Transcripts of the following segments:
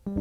अंकित,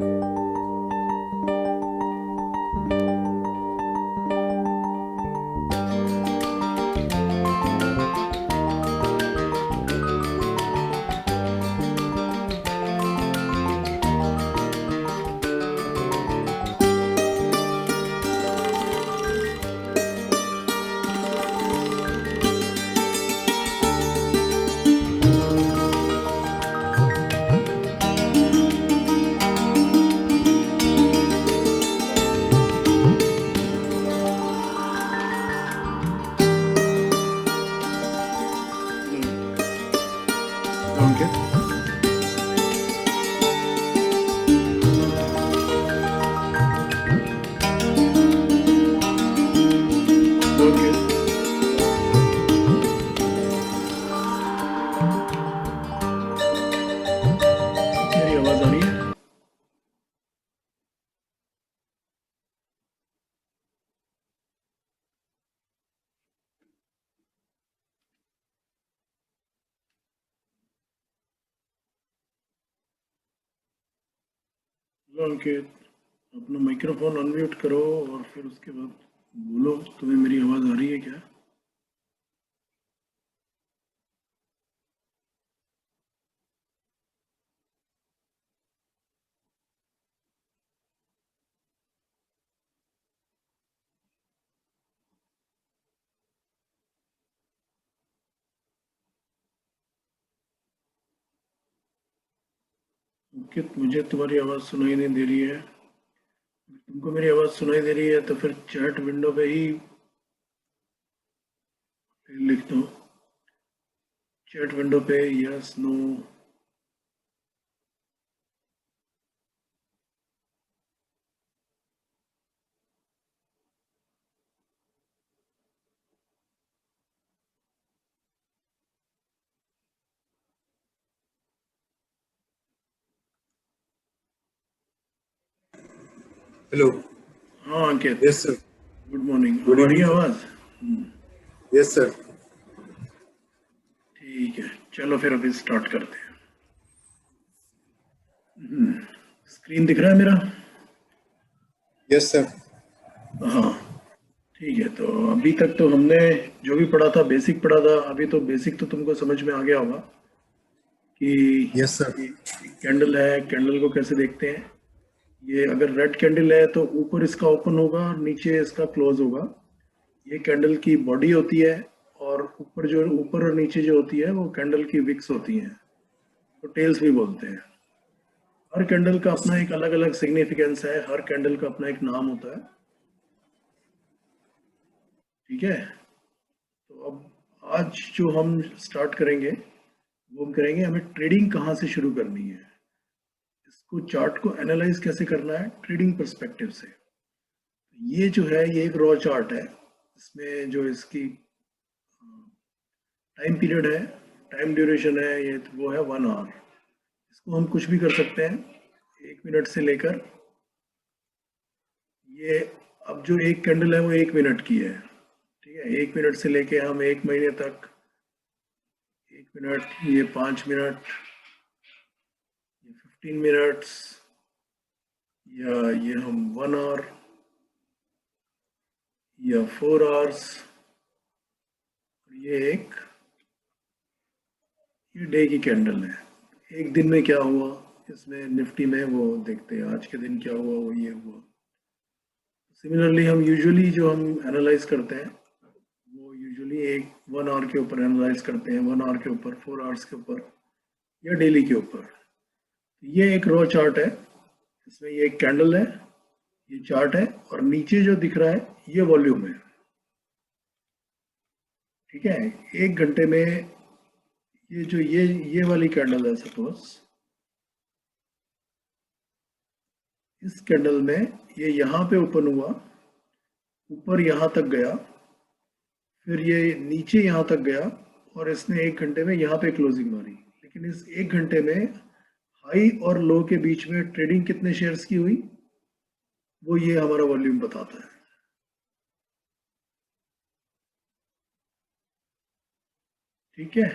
अंकित, मेरी आवाज आ रही है? हेलो अंकित, अपना माइक्रोफोन अनम्यूट करो और फिर उसके बाद बोलो। तुम्हें मेरी आवाज आ रही है क्या? अंकित, मुझे तुम्हारी आवाज सुनाई नहीं दे रही है। तुमको मेरी आवाज सुनाई दे रही है तो फिर चैट विंडो पे ही लिख दो। चैट विंडो पे यस नो। हेलो। हाँ Ankit, yes sir. Good morning. Good आ रही इवनिंग है सर। आवाज? Yes sir. ठीक है, चलो फिर अभी स्टार्ट करते हैं। स्क्रीन दिख रहा है मेरा? Yes sir. हाँ, ठीक है। तो अभी तक तो हमने जो भी पढ़ा था बेसिक पढ़ा था। अभी तो बेसिक तो तुमको समझ में आ गया होगा कि यस सर। कैंडल है, कैंडल को कैसे देखते हैं। ये अगर रेड कैंडल है तो ऊपर इसका ओपन होगा और नीचे इसका क्लोज होगा। ये कैंडल की बॉडी होती है। और ऊपर और नीचे जो होती है वो कैंडल की विक्स होती हैं, तो टेल्स भी बोलते हैं। हर कैंडल का अपना एक अलग अलग सिग्निफिकेंस है, हर कैंडल का अपना एक नाम होता है। ठीक है। तो अब आज जो हम स्टार्ट करेंगे वो हम करेंगे, हमें ट्रेडिंग कहाँ से शुरू करनी है, इसको चार्ट को एनालाइज कैसे करना है ट्रेडिंग पर्सपेक्टिव से। ये जो है ये एक रॉ चार्ट है। इसमें जो इसकी टाइम पीरियड है, टाइम ड्यूरेशन है, ये वो है 1 आवर। इसको हम कुछ भी कर सकते हैं, 1 मिनट से लेकर ये, अब जो एक कैंडल है वो 1 मिनट की है। ठीक है, 1 मिनट से लेके हम 1 महीने तक, 1 मिनट, ये 5 मिनट, ये 15 मिनट्स, या ये हम 1 आवर, या 4 आवर्स। ये एक, ये डे की कैंडल है। एक दिन में क्या हुआ इसमें निफ्टी में वो देखते हैं, आज के दिन क्या हुआ, वो ये हुआ। सिमिलरली हम यूजुअली जो हम एनालाइज करते हैं वो यूजुअली एक 1 आवर के ऊपर एनालाइज करते हैं, 1 आवर के ऊपर, 4 आवर्स के ऊपर, या डेली के ऊपर। ये एक रो चार्ट है। इसमें ये एक कैंडल है, ये चार्ट है, और नीचे जो दिख रहा है ये वॉल्यूम है। ठीक है। 1 घंटे में ये जो ये वाली कैंडल है, सपोज इस कैंडल में ये यहाँ पे ओपन हुआ, ऊपर यहाँ तक गया, फिर ये नीचे यहाँ तक गया, और इसने 1 घंटे में यहाँ पे क्लोजिंग मारी। लेकिन इस 1 घंटे में हाई और लो के बीच में ट्रेडिंग कितने शेयर्स की हुई, वो ये हमारा वॉल्यूम बताता है। ठीक है,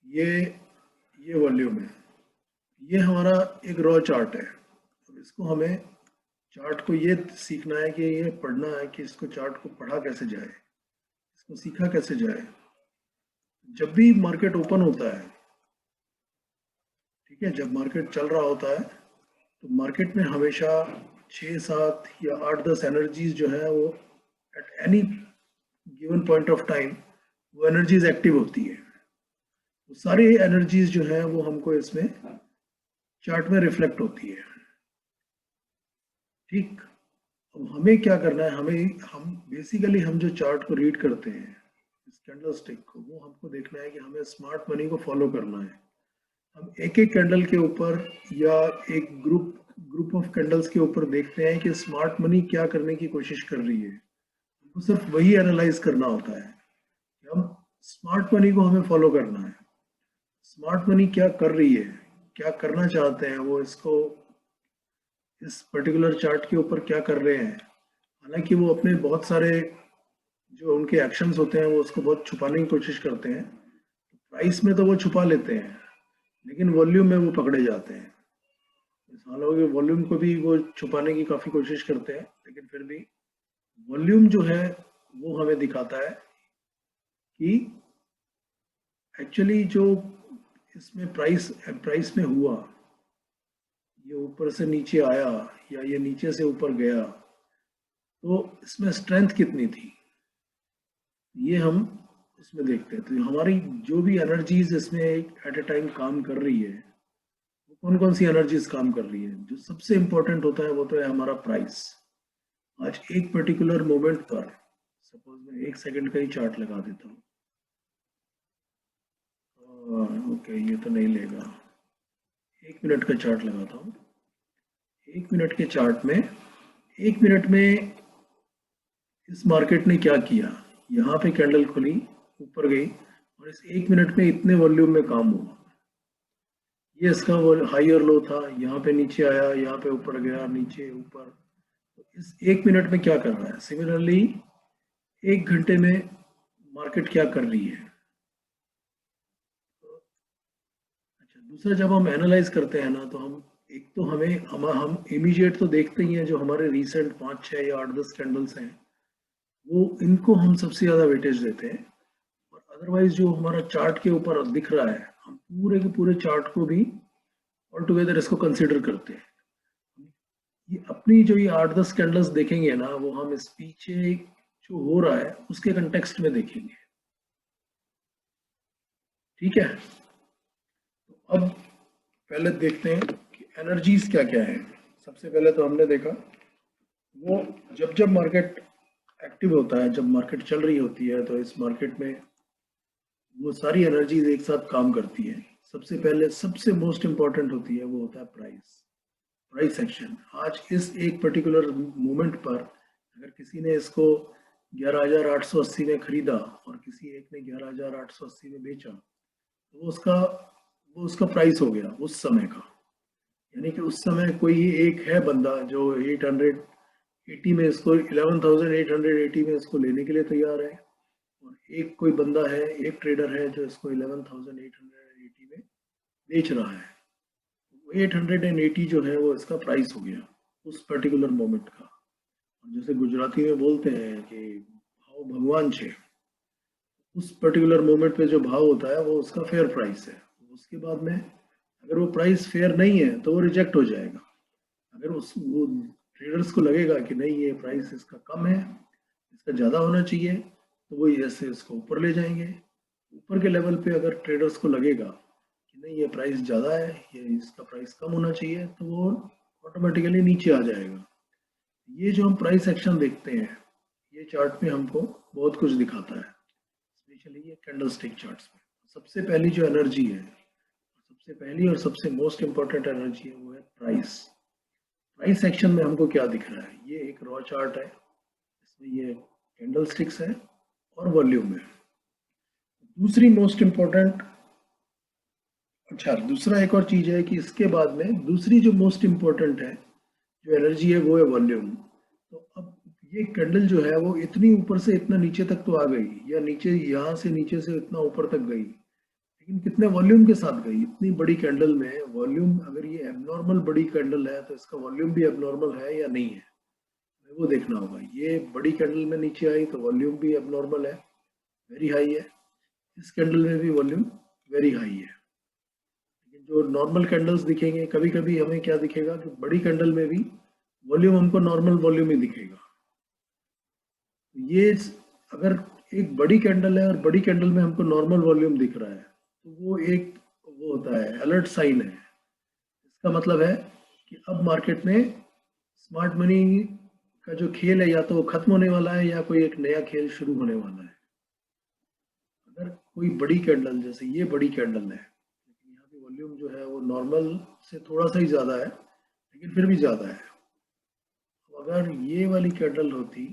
ये ये वॉल्यूम है। ये हमारा एक रॉ चार्ट है। अब इसको हमें चार्ट को ये सीखना है कि ये पढ़ना है कि इसको चार्ट को पढ़ा कैसे जाए, इसको सीखा कैसे जाए। जब भी मार्केट ओपन होता है, ठीक है, जब मार्केट चल रहा होता है तो मार्केट में हमेशा 6, 7 या 8, 10 एनर्जीज जो है वो at any given point of time वो एनर्जीज एक्टिव होती है। वो सारी एनर्जीज जो है वो हमको इसमें चार्ट में रिफ्लेक्ट होती है। ठीक, अब हमें क्या करना है, हम बेसिकली हम जो चार्ट को रीड करते हैं, इस कैंडल स्टिक को, वो हमको देखना है कि हमें स्मार्ट मनी को फॉलो करना है। हम एक एक कैंडल के ऊपर या एक ग्रुप ऑफ कैंडल्स के ऊपर देखते हैं कि स्मार्ट मनी क्या करने की कोशिश कर रही है। हमको सिर्फ वही एनालाइज करना होता है कि हम स्मार्ट मनी को हमें फॉलो करना है। स्मार्ट मनी क्या कर रही है, क्या करना चाहते हैं वो, इसको इस पर्टिकुलर चार्ट के ऊपर क्या कर रहे हैं। हालांकि वो अपने बहुत सारे जो उनके एक्शंस होते हैं वो उसको बहुत छुपाने की कोशिश करते हैं। प्राइस में तो वो छुपा लेते हैं, लेकिन वॉल्यूम में वो पकड़े जाते हैं। हालांकि वॉल्यूम को भी वो छुपाने की काफ़ी कोशिश करते हैं, लेकिन फिर भी वॉल्यूम जो है वो हमें दिखाता है कि एक्चुअली जो इसमें प्राइस में हुआ, ये ऊपर से नीचे आया या ये नीचे से ऊपर गया, तो इसमें स्ट्रेंथ कितनी थी, ये हम इसमें देखते हैं। तो हमारी जो भी एनर्जीज इसमें एट ए टाइम काम कर रही है, वो कौन कौन सी एनर्जीज काम कर रही है। जो सबसे इंपॉर्टेंट होता है वो तो है हमारा प्राइस। आज एक पर्टिकुलर मोमेंट पर, सपोज मैं 1 सेकंड का ही चार्ट लगा देता हूँ। ओके, ये तो नहीं लेगा। 1 मिनट का चार्ट लगाता हूँ। 1 मिनट के चार्ट में 1 मिनट में इस मार्केट ने क्या किया, यहाँ पे कैंडल खुली, ऊपर गई और इस 1 मिनट में इतने वॉल्यूम में काम हुआ। ये इसका हाई और लो था, यहाँ पे नीचे आया, यहाँ पे ऊपर गया, नीचे ऊपर। तो इस 1 मिनट में क्या कर रहा है। सिमिलरली 1 घंटे में मार्केट क्या कर रही है। अच्छा, दूसरा जब हम एनालाइज करते हैं ना, तो हम एक तो हम इमीडिएट तो देखते ही हैं, जो हमारे रिसेंट 5, 6 या 8, 10 कैंडल्स हैं वो, इनको हम सबसे ज़्यादा वेटेज देते हैं। और अदरवाइज जो हमारा चार्ट के ऊपर दिख रहा है, हम पूरे के पूरे चार्ट को भी ऑल टुगेदर इसको कंसिडर करते हैं। ये अपनी जो ये 8, 10 कैंडल्स देखेंगे ना, वो हम इस पीछे जो हो रहा है उसके कंटेक्स्ट में देखेंगे। ठीक है, तो अब पहले देखते हैं कि एनर्जीज क्या क्या है। सबसे पहले तो हमने देखा वो जब जब मार्केट एक्टिव होता है, जब मार्केट चल रही होती है, तो इस मार्केट में वो सारी एनर्जीज एक साथ काम करती है। सबसे पहले सबसे मोस्ट इंपॉर्टेंट होती है वो होता है प्राइस एक्शन। आज इस एक पर्टिकुलर मोमेंट पर अगर किसी ने इसको 11,880 में खरीदा और किसी एक ने 11,880 में बेचा, तो वो उसका प्राइस हो गया उस समय का। यानी कि उस समय कोई एक है बंदा जो 880 में इसको 11,880 में इसको लेने के लिए तैयार है, और एक कोई बंदा है, एक ट्रेडर है जो इसको 11,880 में बेच रहा है। 880 जो है वो इसका प्राइस हो गया उस पर्टिकुलर मोमेंट का। और जैसे गुजराती में बोलते हैं कि भाव भगवान छे, उस पर्टिकुलर मोमेंट पे जो भाव होता है वो उसका फेयर प्राइस है। उसके बाद में अगर वो प्राइस फेयर नहीं है तो वो रिजेक्ट हो जाएगा। अगर वो ट्रेडर्स को लगेगा कि नहीं, ये प्राइस इसका कम है, इसका ज़्यादा होना चाहिए, तो वो ऐसे इसको ऊपर ले जाएंगे। ऊपर के लेवल पे अगर ट्रेडर्स को लगेगा कि नहीं, ये प्राइस ज़्यादा है, ये इसका प्राइस कम होना चाहिए, तो वो ऑटोमेटिकली नीचे आ जाएगा। ये जो हम प्राइस एक्शन देखते हैं, ये चार्ट में हमको बहुत कुछ दिखाता है, स्पेशली ये कैंडलस्टिक चार्ट्स में। सबसे पहली जो एनर्जी है, सबसे पहली और सबसे मोस्ट इंपॉर्टेंट एनर्जी है, वो है प्राइस एक्शन में हमको क्या दिख रहा है। ये एक रॉ चार्ट है, इसमें ये कैंडलस्टिक्स है और वॉल्यूम है। दूसरी मोस्ट इंपॉर्टेंट, अच्छा दूसरा एक और चीज है कि इसके बाद में दूसरी जो मोस्ट इंपॉर्टेंट है जो एनर्जी है वो है वॉल्यूम। तो अब ये कैंडल जो है वो इतनी ऊपर से इतना नीचे तक तो आ गई, या नीचे यहाँ से नीचे से इतना ऊपर तक गई, लेकिन लेकिन कितने वॉल्यूम के साथ गई, इतनी बड़ी कैंडल में वॉल्यूम, अगर ये एबनॉर्मल बड़ी कैंडल है तो इसका वॉल्यूम भी एबनॉर्मल है या नहीं है, वो देखना होगा। ये बड़ी कैंडल में नीचे आई तो वॉल्यूम भी एबनॉर्मल है, वेरी हाई है। इस कैंडल में भी वॉल्यूम वेरी हाई है। लेकिन जो नॉर्मल कैंडल्स दिखेंगे, कभी कभी हमें क्या दिखेगा कि बड़ी कैंडल में भी वॉल्यूम हमको नॉर्मल वॉल्यूम ही दिखेगा। ये अगर एक बड़ी कैंडल है और बड़ी कैंडल में हमको नॉर्मल वॉल्यूम दिख रहा है तो वो एक वो होता है अलर्ट साइन है। इसका मतलब है कि अब मार्केट में स्मार्ट मनी का जो खेल है या तो वो खत्म होने वाला है या कोई एक नया खेल शुरू होने वाला है। अगर कोई बड़ी कैंडल, जैसे ये बड़ी कैंडल है, लेकिन यहाँ पे वॉल्यूम जो है वो नॉर्मल से थोड़ा सा ही ज़्यादा है, लेकिन फिर भी ज़्यादा है। तो अगर ये वाली कैंडल होती,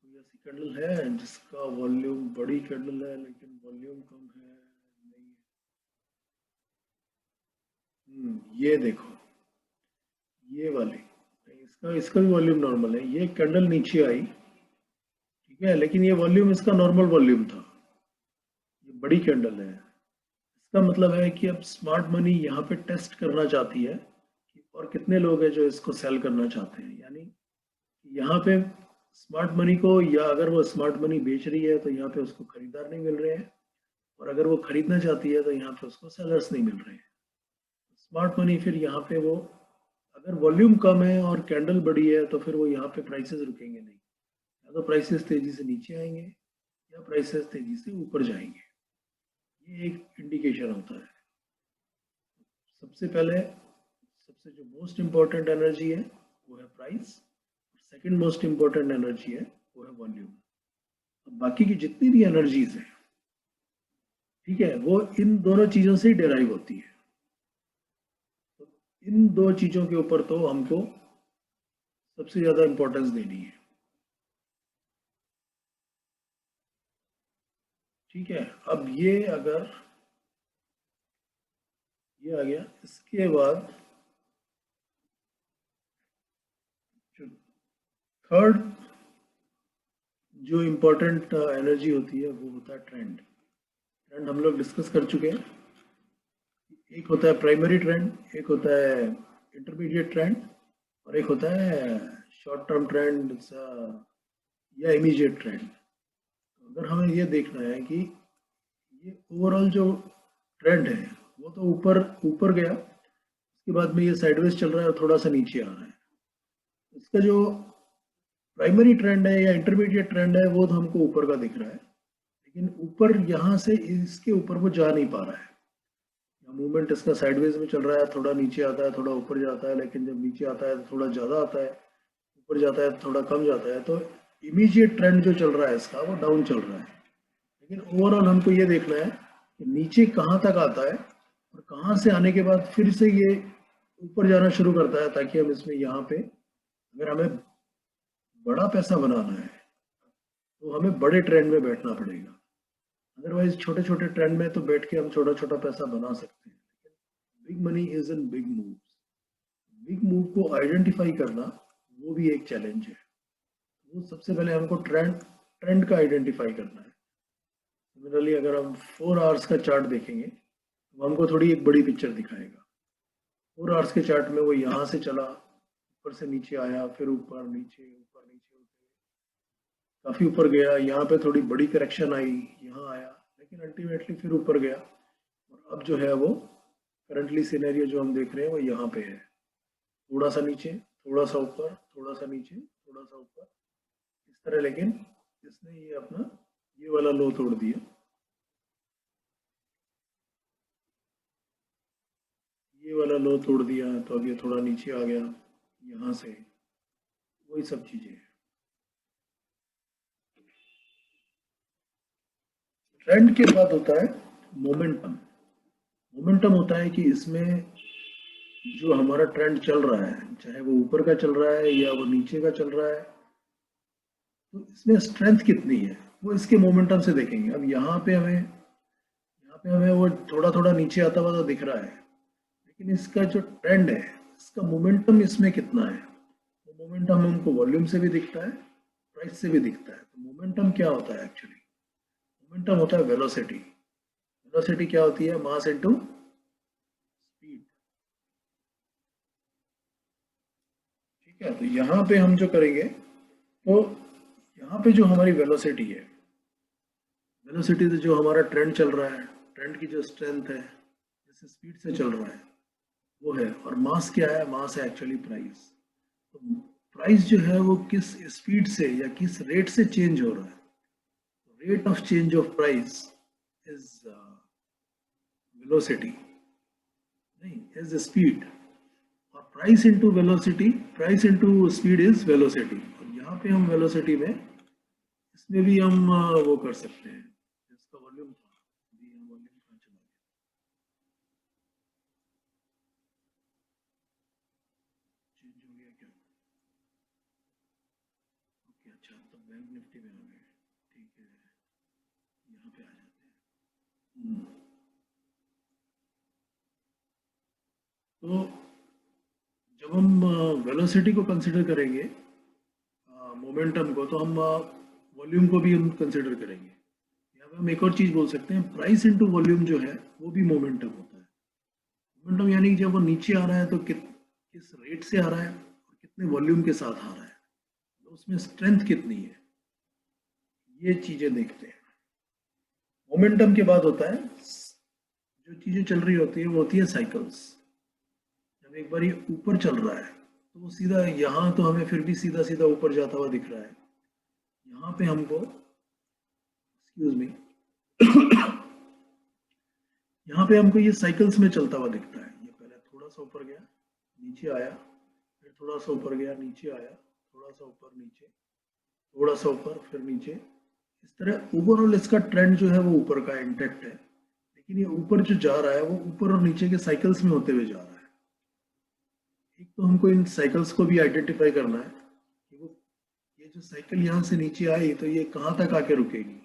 कोई ऐसी कैंडल है जिसका वॉल्यूम, बड़ी कैंडल है लेकिन वॉल्यूम कम है, नहीं है। ये देखो, ये वाली, इसका इसका भी वॉल्यूम नॉर्मल है। ये कैंडल नीचे आई, ठीक है, लेकिन ये वॉल्यूम इसका नॉर्मल वॉल्यूम था। ये बड़ी कैंडल है। इसका मतलब है कि अब स्मार्ट मनी यहाँ पे टेस्ट करना चाहती है कि और कितने लोग हैं जो इसको सेल करना चाहते हैं। यानी यहाँ पे स्मार्ट मनी को, या अगर वो स्मार्ट मनी बेच रही है तो यहाँ पे उसको खरीदार नहीं मिल रहे हैं, और अगर वो खरीदना चाहती है तो यहाँ पे उसको सेलर्स नहीं मिल रहे हैं। स्मार्ट मनी फिर यहाँ पे वो, अगर वॉल्यूम कम है और कैंडल बड़ी है तो फिर वो यहाँ पे प्राइसेस रुकेंगे नहीं, या तो प्राइसेस तेजी से नीचे आएंगे या प्राइसेस तेजी से ऊपर जाएंगे। ये एक इंडिकेशन होता है। सबसे पहले, सबसे जो मोस्ट इम्पोर्टेंट एनर्जी है वो है price, second most important energy है वो है वॉल्यूम। अब बाकी की जितनी भी एनर्जीज है, ठीक है, वो इन दोनों चीजों से ही डेराइव होती है। तो इन दो चीजों के ऊपर तो हमको सबसे ज्यादा इंपॉर्टेंस देनी है। ठीक है, अब ये अगर ये आ गया, इसके बाद जो थर्ड जो इम्पोर्टेंट एनर्जी होती है वो होता है ट्रेंड। ट्रेंड हम लोग डिस्कस कर चुके हैं। एक होता है प्राइमरी ट्रेंड, एक होता है इंटरमीडिएट ट्रेंड, और एक होता है शॉर्ट टर्म ट्रेंड या इमीडिएट ट्रेंड। अगर हमें ये देखना है कि ये ओवरऑल जो ट्रेंड है वो तो ऊपर ऊपर गया, उसके बाद में ये साइडवेज चल रहा है और थोड़ा सा नीचे आ रहा है। इसका जो प्राइमरी ट्रेंड है या इंटरमीडिएट ट्रेंड है वो तो हमको ऊपर का दिख रहा है, लेकिन ऊपर यहाँ से इसके ऊपर वो जा नहीं पा रहा है। मूवमेंट इसका साइडवेज में चल रहा है, थोड़ा नीचे आता है, थोड़ा ऊपर जाता है, लेकिन जब नीचे आता है तो थोड़ा ज़्यादा आता है, ऊपर जाता है तो थोड़ा कम जाता है। तो इमीडिएट ट्रेंड जो चल रहा है इसका वो डाउन चल रहा है। लेकिन ओवरऑल हमको ये देखना है कि नीचे कहाँ तक आता है और कहाँ से आने के बाद फिर से ये ऊपर जाना शुरू करता है, ताकि हम इसमें यहाँ पे, अगर हमें बड़ा पैसा बनाना है तो हमें बड़े ट्रेंड में बैठना पड़ेगा। अदरवाइज छोटे छोटे ट्रेंड में तो बैठ के हम छोटा छोटा पैसा बना सकते हैं। Big money is in big move. Big move को आइडेंटिफाई करना वो भी एक चैलेंज है। वो सबसे पहले हमको ट्रेंड का आइडेंटिफाई करना है। सिमिलरली अगर हम 4 आवर्स का चार्ट देखेंगे तो हमको थोड़ी एक बड़ी पिक्चर दिखाएगा। 4 आवर्स के चार्ट में वो यहाँ से चला, ऊपर से नीचे आया, फिर ऊपर नीचे ऊपर नीचे, काफी ऊपर गया, यहाँ पे थोड़ी बड़ी करेक्शन आई, यहाँ आया, लेकिन अल्टीमेटली फिर ऊपर गया। और अब जो है वो करंटली सिनेरियो जो हम देख रहे हैं वो यहाँ पे है, थोड़ा सा नीचे, थोड़ा सा ऊपर, थोड़ा सा नीचे, थोड़ा सा ऊपर, इस तरह। लेकिन इसने ये अपना ये वाला लो तोड़ दिया, ये वाला लो तोड़ दिया, तो अब ये थोड़ा नीचे आ गया यहाँ से। वही सब चीजें हैं। ट्रेंड के बाद होता है मोमेंटम। मोमेंटम होता है कि इसमें जो हमारा ट्रेंड चल रहा है, चाहे वो ऊपर का चल रहा है या वो नीचे का चल रहा है, तो इसमें स्ट्रेंथ कितनी है वो इसके मोमेंटम से देखेंगे। अब यहाँ पे हमें वो थोड़ा थोड़ा नीचे आता हुआ तो दिख रहा है, लेकिन इसका जो ट्रेंड है, इसका मोमेंटम इसमें कितना है, वो मोमेंटम हमको वॉल्यूम से भी दिखता है, प्राइस से भी दिखता है। तो मोमेंटम क्या होता है एक्चुअली? मोमेंटम होता है वेलोसिटी। वेलोसिटी क्या होती है? Mass into speed. ठीक है, तो यहाँ पे हम जो करेंगे, तो यहाँ पे जो हमारी वेलोसिटी है, वेलोसिटी से जो हमारा ट्रेंड चल रहा है, ट्रेंड की जो स्ट्रेंथ है, जैसे स्पीड से चल रहा है वो है, और मास क्या है? मास है एक्चुअली प्राइस। तो प्राइस जो है वो किस स्पीड से या किस रेट से चेंज हो रहा है? Rate of change of price is velocity, नहीं, इज स्पीड। और price into velocity, price into speed is velocity. और यहाँ पे हम वेलोसिटी में, इसमें भी हम वो कर सकते हैं, इसका वॉल्यूम था, अभी हम वॉल्यूम कहाँ चला गया, चेंज हो गया क्या? ओके, अच्छा, तो बैंक निफ्टी में आ गए। ठीक है, यहाँ पे आ जाते हैं। तो जब हम वेलोसिटी को कंसिडर करेंगे, मोमेंटम को, तो हम वॉल्यूम को भी हम कंसिडर करेंगे। यहाँ पे हम एक और चीज बोल सकते हैं, प्राइस इनटू वॉल्यूम जो है वो भी मोमेंटम होता है। मोमेंटम यानी कि जब वो नीचे आ रहा है तो किस रेट से आ रहा है और कितने वॉल्यूम के साथ आ रहा है, तो उसमें स्ट्रेंथ कितनी है, ये चीजें देखते हैं। मोमेंटम के बाद होता है, जो चीजें चल रही होती है वो होती है साइकिल्स। जब एक बार ये ऊपर चल रहा है तो वो सीधा, यहाँ तो हमें फिर भी सीधा सीधा ऊपर जाता हुआ दिख रहा है, यहाँ पे हमको, एक्सक्यूज मी, यहाँ पे हमको ये साइकिल्स में चलता हुआ दिखता है। ये पहले थोड़ा सा ऊपर गया, नीचे आया, फिर थोड़ा सा ऊपर गया, नीचे आया, थोड़ा सा ऊपर, नीचे, थोड़ा सा ऊपर, फिर नीचे। इस तरह ओवरऑल इसका ट्रेंड जो है वो ऊपर का इंटेक्ट है, लेकिन ये ऊपर जो जा रहा है वो ऊपर और नीचे के साइकिल्स में होते हुए जा रहा है। एक तो हमको इन साइकिल्स को भी आइडेंटिफाई करना है कि वो, ये जो साइकिल यहाँ से नीचे आई तो ये कहाँ तक आके रुकेगी,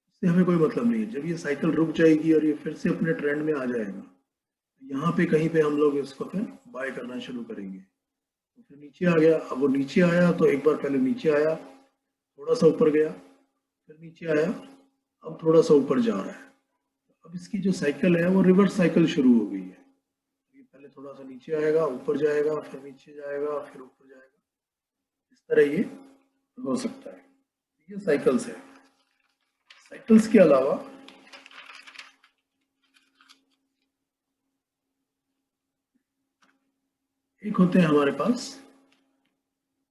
इससे हमें कोई मतलब नहीं है। जब ये साइकिल रुक जाएगी और ये फिर से अपने ट्रेंड में आ जाएगा, तो यहाँ पे कहीं पे हम लोग इसको फिर बाय करना शुरू करेंगे। तो फिर नीचे आ गया, अब वो नीचे आया तो एक बार पहले नीचे आया, थोड़ा सा ऊपर गया, फिर नीचे आया, अब थोड़ा सा ऊपर जा रहा है। अब इसकी जो साइकिल है वो रिवर्स साइकिल शुरू हो गई है। ये पहले थोड़ा सा नीचे आएगा, ऊपर जाएगा, फिर नीचे जाएगा, फिर ऊपर जाएगा, इस तरह ये हो सकता है। ये साइकिल्स है। साइकिल्स के अलावा एक होते हैं हमारे पास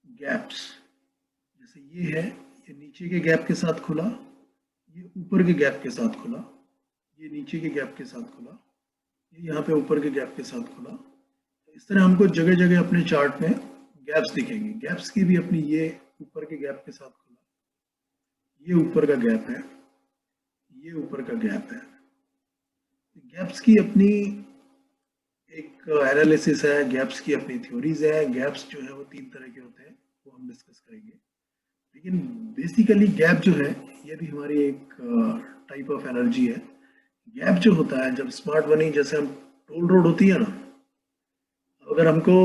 गैप्स। जैसे ये है, ये नीचे के गैप के साथ खुला, ये ऊपर के गैप के साथ खुला, ये नीचे के गैप के साथ खुला, ये यहाँ पे ऊपर के गैप के साथ खुला। इस तरह हमको जगह जगह अपने चार्ट में गैप्स दिखेंगे। गैप्स की भी अपनी, ये ऊपर के गैप के साथ खुला, ये ऊपर का गैप है, ये ऊपर का गैप है। गैप्स की अपनी एक एनालिसिस है, गैप्स की अपनी थ्योरीज है। गैप्स जो है वो 3 तरह के होते हैं, वो हम डिस्कस करेंगे। लेकिन बेसिकली गैप जो है ये भी हमारी एक टाइप ऑफ एनर्जी है। गैप जो होता है, जब स्मार्ट मनी, जैसे हम टोल रोड होती है ना, अगर हमको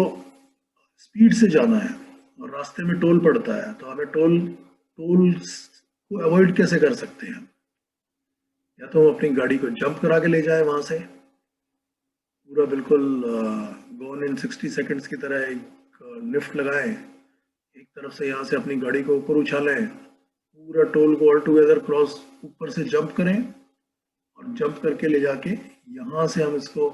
स्पीड से जाना है और रास्ते में टोल पड़ता है तो हमें टोल को अवॉइड कैसे कर सकते हैं? या तो हम अपनी गाड़ी को जंप करा के ले जाए वहां से, पूरा बिल्कुल गोन इन 60 सेकंड्स की तरह एक लिफ्ट लगाएं, एक तरफ से यहाँ से अपनी गाड़ी को ऊपर उछालें, पूरा टोल को ऑल टुगेदर क्रॉस, ऊपर से जंप करें और जंप करके ले जाके यहाँ से हम इसको,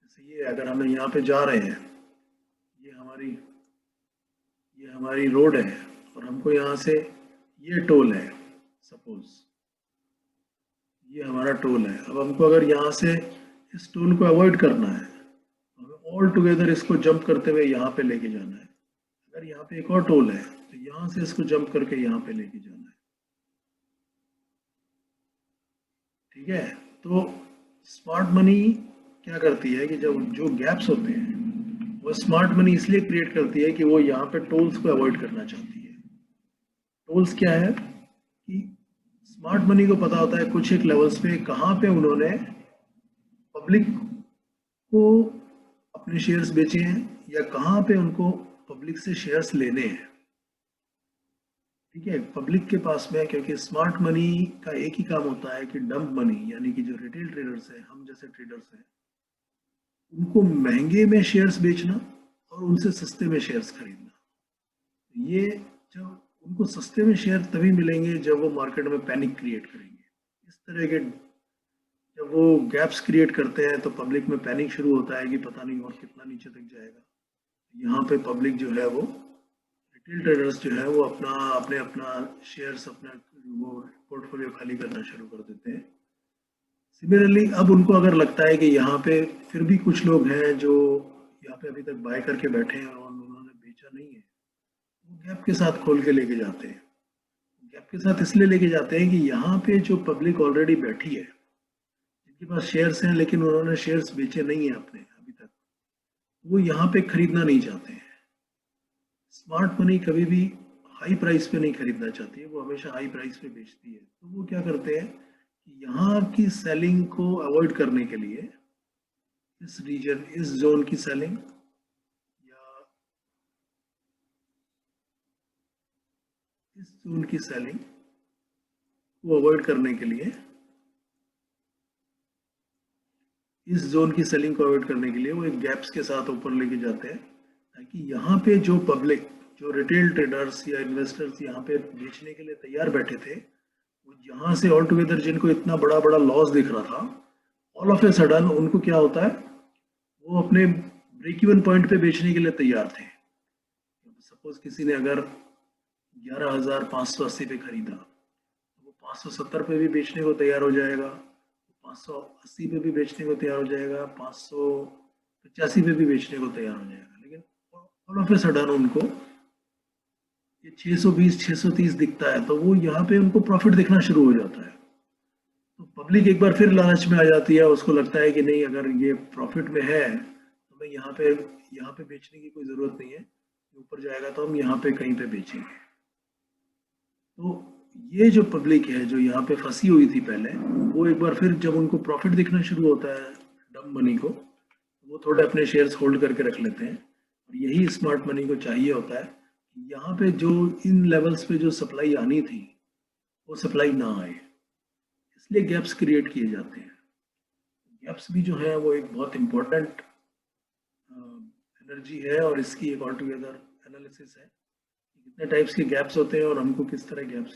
जैसे ये अगर हम यहाँ पे जा रहे हैं, ये हमारी रोड है और हमको यहाँ से, ये टोल है सपोज, ये हमारा टोल है। अब हमको अगर यहाँ से इस टोल को अवॉइड करना है, हमें ऑल टुगेदर इसको जंप करते हुए यहाँ पे लेके जाना है। अगर यहाँ पे एक और टोल है तो यहाँ से इसको जंप करके यहाँ पे लेके जाना है। ठीक है, तो स्मार्ट मनी क्या करती है कि जब जो गैप्स होते हैं, वो स्मार्ट मनी इसलिए क्रिएट करती है कि वो यहाँ पे टोल्स को अवॉइड करना चाहती है। टोल्स क्या है कि स्मार्ट मनी को पता होता है कुछ एक लेवल्स पे कहाँ पे उन्होंने पब्लिक को अपने शेयर्स बेचे हैं या कहाँ पे उनको पब्लिक से शेयर्स लेने हैं। ठीक है, पब्लिक के पास में है, क्योंकि स्मार्ट मनी का एक ही काम होता है कि डंप मनी, यानी कि जो रिटेल ट्रेडर्स हैं, हम जैसे ट्रेडर्स हैं, उनको महंगे में शेयर्स बेचना और उनसे सस्ते में शेयर्स खरीदना। ये जब उनको सस्ते में शेयर तभी मिलेंगे जब वो मार्केट में पैनिक क्रिएट करेंगे। इस तरह के जब वो गैप्स क्रिएट करते हैं तो पब्लिक में पैनिक शुरू होता है कि पता नहीं और कितना नीचे तक जाएगा। यहाँ पे पब्लिक जो है वो, रिटेल ट्रेडर्स जो है वो अपना शेयर्स, अपना वो पोर्टफोलियो खाली करना शुरू कर देते हैं। सिमिलरली अब उनको अगर लगता है कि यहाँ पे फिर भी कुछ लोग हैं जो यहाँ पे अभी तक बाय करके बैठे हैं और उन्होंने बेचा नहीं है, वो गैप के साथ खोल के लेके जाते हैं। गैप के साथ इसलिए लेके जाते हैं कि यहाँ पे जो पब्लिक ऑलरेडी बैठी है, जिनके पास शेयर्स हैं लेकिन उन्होंने शेयर्स बेचे नहीं है अपने अभी तक, वो यहाँ पे खरीदना नहीं चाहते हैं। स्मार्ट मनी कभी भी हाई प्राइस पे नहीं खरीदना चाहती है, वो हमेशा हाई प्राइस पे बेचती है। तो वो क्या करते हैं कि यहाँ की सेलिंग को अवॉइड करने के लिए इस जोन की सेलिंग या इस जोन की सेलिंग को अवॉइड करने के लिए इस जोन की सेलिंग को अवॉइड करने के लिए वो एक गैप्स के साथ ऊपर लेके जाते हैं, ताकि यहाँ पे जो पब्लिक, जो रिटेल ट्रेडर्स या इन्वेस्टर्स यहाँ पे बेचने के लिए तैयार बैठे थे, वो यहाँ से ऑल टुगेदर जिनको इतना बड़ा बड़ा लॉस दिख रहा था, ऑल ऑफ ए सडन उनको क्या होता है, वो अपने ब्रेक इवन पॉइंट पे बेचने के लिए तैयार थे। सपोज किसी ने अगर 11,580 पे खरीदा, तो वो 570 पे भी बेचने को तैयार हो जाएगा, 580 पे भी बेचने को तैयार हो जाएगा, 585 पे भी बेचने को तैयार हो जाएगा। लेकिन ऑल ऑफ ए सडन उनको ये 620 630 दिखता है, तो वो यहाँ पे उनको प्रॉफिट दिखना शुरू हो जाता है। तो पब्लिक एक बार फिर लालच में आ जाती है, उसको लगता है कि नहीं, अगर ये प्रॉफिट में है तो मैं यहाँ पे बेचने की कोई ज़रूरत नहीं है, ऊपर जाएगा तो हम यहाँ पे कहीं पे बेचेंगे। तो ये जो पब्लिक है जो यहाँ पे फंसी हुई थी पहले, वो एक बार फिर जब उनको प्रॉफिट दिखना शुरू होता है डम मनी को, वो थोड़े अपने शेयर्स होल्ड करके रख लेते हैं। और यही स्मार्ट मनी को चाहिए होता है कि यहाँ पे जो इन लेवल्स पे जो सप्लाई आनी थी वो सप्लाई ना आए, इसलिए गैप्स क्रिएट किए जाते हैं। गैप्स भी जो है वो एक बहुत इम्पोर्टेंट एनर्जी है, और इसकी एक ऑल टुगेदर एनालिसिस है कि कितने टाइप्स के गैप्स होते हैं और हमको किस तरह गैप्स